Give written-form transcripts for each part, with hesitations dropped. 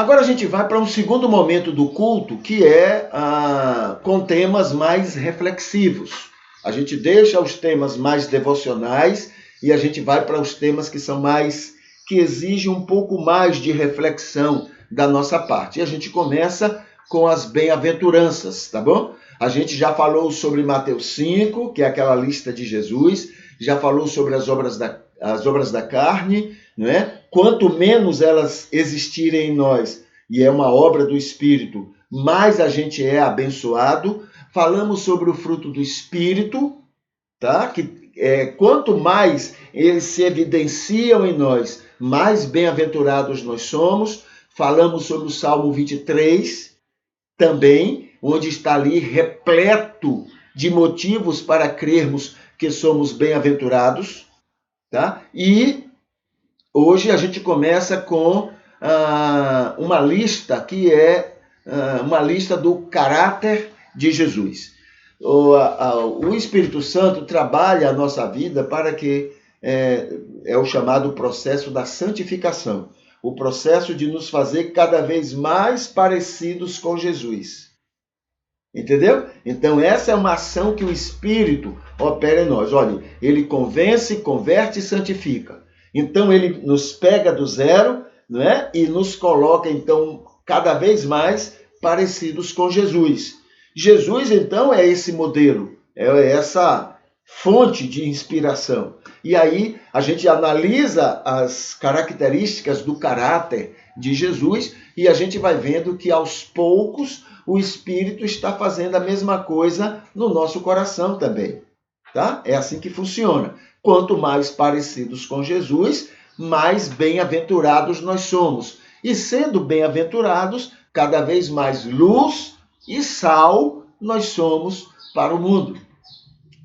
Agora a gente vai para um segundo momento do culto, que é com temas mais reflexivos. A gente deixa os temas mais devocionais e a gente vai para os temas que exigem um pouco mais de reflexão da nossa parte. E a gente começa com as bem-aventuranças, tá bom? A gente já falou sobre Mateus 5, que é aquela lista de Jesus, já falou sobre as obras da carne, não é? Quanto menos elas existirem em nós, e é uma obra do Espírito, mais a gente é abençoado. Falamos sobre o fruto do Espírito, tá? Quanto mais eles se evidenciam em nós, mais bem-aventurados nós somos. Falamos sobre o Salmo 23 também, onde está ali repleto de motivos para crermos que somos bem-aventurados, tá? E hoje a gente começa com uma lista que é uma lista do caráter de Jesus. O Espírito Santo trabalha a nossa vida para que é o chamado processo da santificação, o processo de nos fazer cada vez mais parecidos com Jesus. Entendeu? Então essa é uma ação que o Espírito opera em nós. Olha, ele convence, converte e santifica. Então ele nos pega do zero, não é? E nos coloca então cada vez mais parecidos com Jesus. Jesus, então, é esse modelo, é essa fonte de inspiração. E aí a gente analisa as características do caráter de Jesus e a gente vai vendo que aos poucos o Espírito está fazendo a mesma coisa no nosso coração também. Tá? É assim que funciona. Quanto mais parecidos com Jesus, mais bem-aventurados nós somos. E sendo bem-aventurados, cada vez mais luz e sal nós somos para o mundo.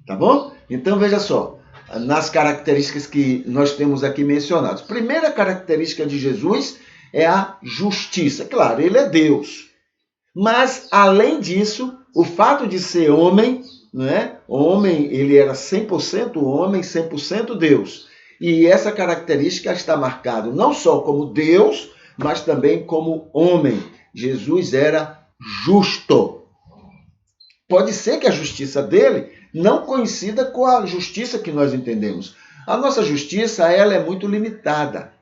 Tá bom? Então veja só, nas características que nós temos aqui mencionadas. Primeira característica de Jesus é a justiça. Claro, ele é Deus. Mas, além disso, o fato de ser homem, né? Homem, ele era 100% homem, 100% Deus. E essa característica está marcada não só como Deus, mas também como homem. Jesus era justo. Pode ser que a justiça dele não coincida com a justiça que nós entendemos. A nossa justiça, ela é muito limitada,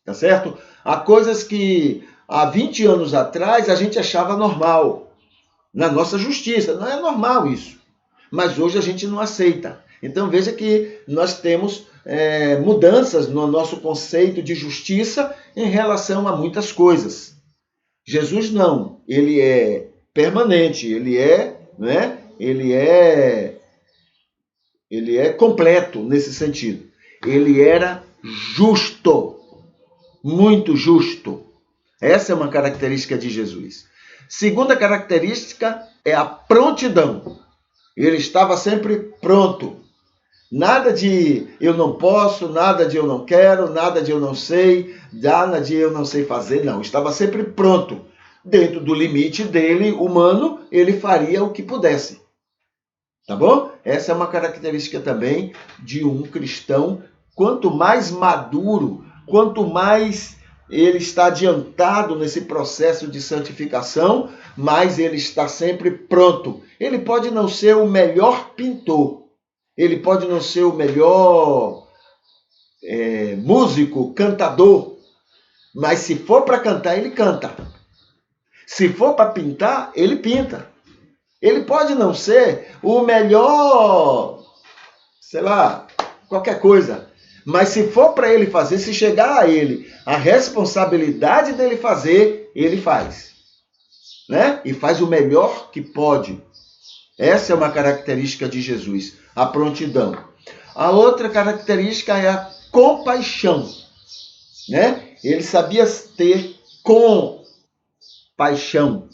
tá certo? Há coisas que há 20 anos atrás a gente achava normal. Na nossa justiça, não é normal isso. Mas hoje a gente não aceita. Então veja que nós temos mudanças no nosso conceito de justiça em relação a muitas coisas. Jesus não, ele é permanente, ele é completo nesse sentido. Ele era justo, muito justo. Essa é uma característica de Jesus. Segunda característica é a prontidão. Ele estava sempre pronto. Nada de eu não posso, nada de eu não quero, nada de eu não sei, nada de eu não sei fazer. Não, estava sempre pronto. Dentro do limite dele, humano, ele faria o que pudesse. Tá bom? Essa é uma característica também de um cristão. Quanto mais maduro, quanto mais ele está adiantado nesse processo de santificação, mais ele está sempre pronto. Ele pode não ser o melhor pintor, ele pode não ser o melhor músico, cantador, mas se for para cantar, ele canta. Se for para pintar, ele pinta. Ele pode não ser o melhor, sei lá, qualquer coisa. Mas se for para ele fazer, se chegar a ele a responsabilidade dele fazer, ele faz. Né? E faz o melhor que pode. Essa é uma característica de Jesus, a prontidão. A outra característica é a compaixão. Né? Ele sabia ter compaixão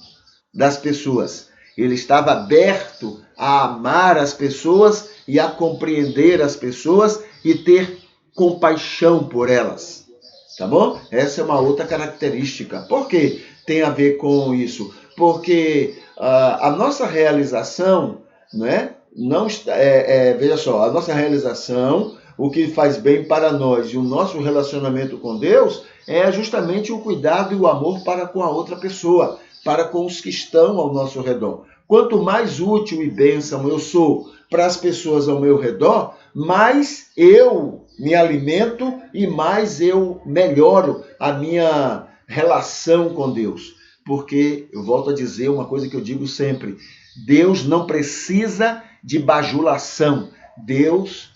das pessoas. Ele estava aberto a amar as pessoas e a compreender as pessoas e ter compaixão por elas. Tá bom? Essa é uma outra característica. Por que tem a ver com isso? Porque a nossa realização, né, não veja só, a nossa realização, o que faz bem para nós e o nosso relacionamento com Deus é justamente o cuidado e o amor para com a outra pessoa, para com os que estão ao nosso redor. Quanto mais útil e bênção eu sou para as pessoas ao meu redor, mais eu me alimento e mais eu melhoro a minha relação com Deus. Porque, eu volto a dizer uma coisa que eu digo sempre, Deus não precisa de bajulação. Deus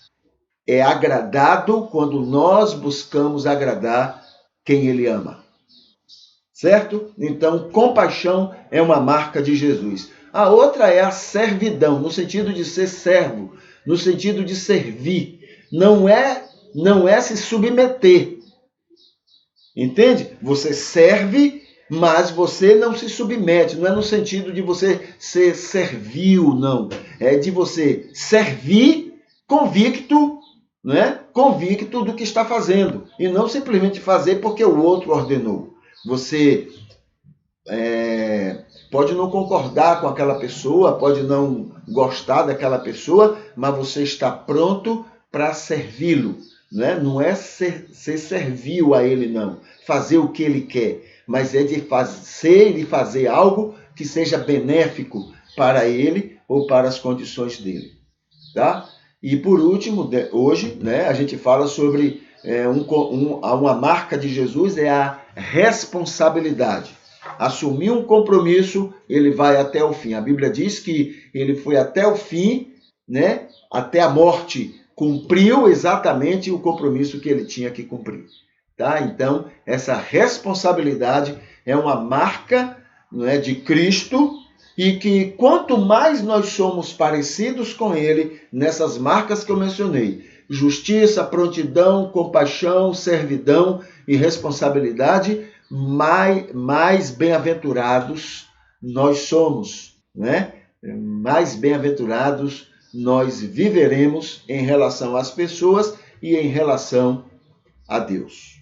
é agradado quando nós buscamos agradar quem Ele ama. Certo? Então, compaixão é uma marca de Jesus. A outra é a servidão, no sentido de ser servo, no sentido de servir. Não é se submeter. Entende? Você serve, mas você não se submete. Não é no sentido de você ser servil, não. É de você servir convicto, né? Convicto do que está fazendo. E não simplesmente fazer porque o outro ordenou. Você pode não concordar com aquela pessoa, pode não gostar daquela pessoa, mas você está pronto para servi-lo. Né? Não é ser servil a ele, não. Fazer o que ele quer, mas é de fazer algo que seja benéfico para ele ou para as condições dele. Tá? E por último, hoje, né, a gente fala sobre uma marca de Jesus, é a responsabilidade. Assumir um compromisso, ele vai até o fim. A Bíblia diz que ele foi até o fim, né, até a morte, cumpriu exatamente o compromisso que ele tinha que cumprir. Tá? Então, essa responsabilidade é uma marca, não é, de Cristo, e que quanto mais nós somos parecidos com ele, nessas marcas que eu mencionei, justiça, prontidão, compaixão, servidão e responsabilidade, mais bem-aventurados nós somos, né? Mais bem-aventurados nós viveremos em relação às pessoas e em relação a Deus.